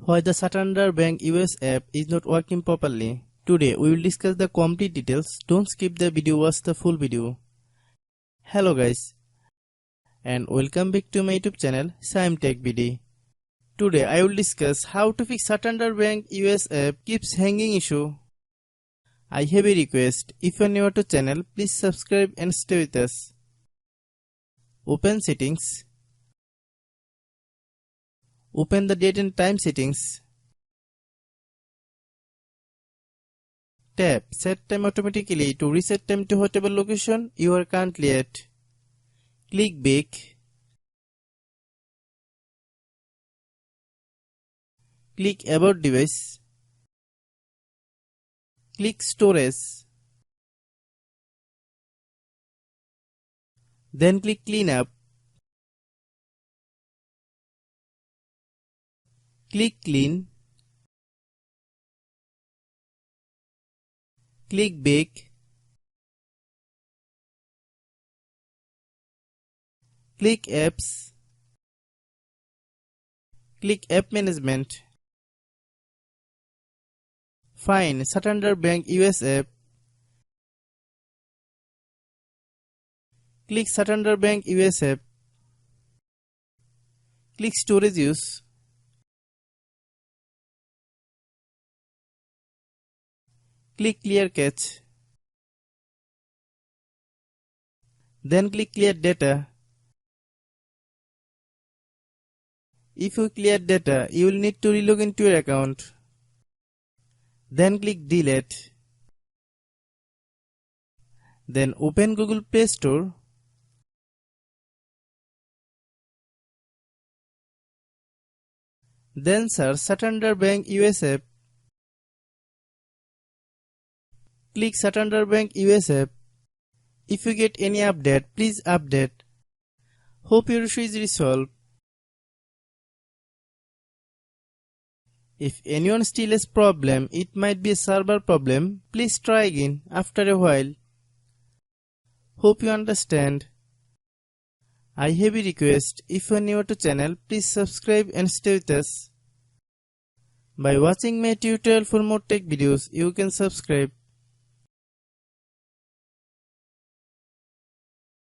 Why the Santander Bank US app is not working properly. Today we will discuss the complete details. Don't skip the video, watch the full video. Hello guys and welcome back to my YouTube channel Shaem Tech BD. Today I will discuss how to fix Santander Bank US app keeps hanging issue. I have a request. If you are new to channel, please subscribe and stay with us. Open settings. Open the date and time settings. Tap Set Time automatically to reset time to whatever location you are currently at. Click Back. Click About Device. Click Storage. Then click Cleanup. Click Clean. Click Back. Click Apps. Click App Management. Find Santander Bank US app. Click Santander Bank US app. Click Storage Use. Click Clear Cache. Then click Clear Data. If you clear data, you will need to relog into your account. Then click Delete. Then open Google Play Store. Then search Santander Bank US app. Click Santander Bank US app. If you get any update, please update. Hope your issue is resolved. If anyone still has problem, it might be a server problem. Please try again after a while. Hope you understand. I have a request. If you are new to channel, please subscribe and stay with us. By watching my tutorial for more tech videos, you can subscribe.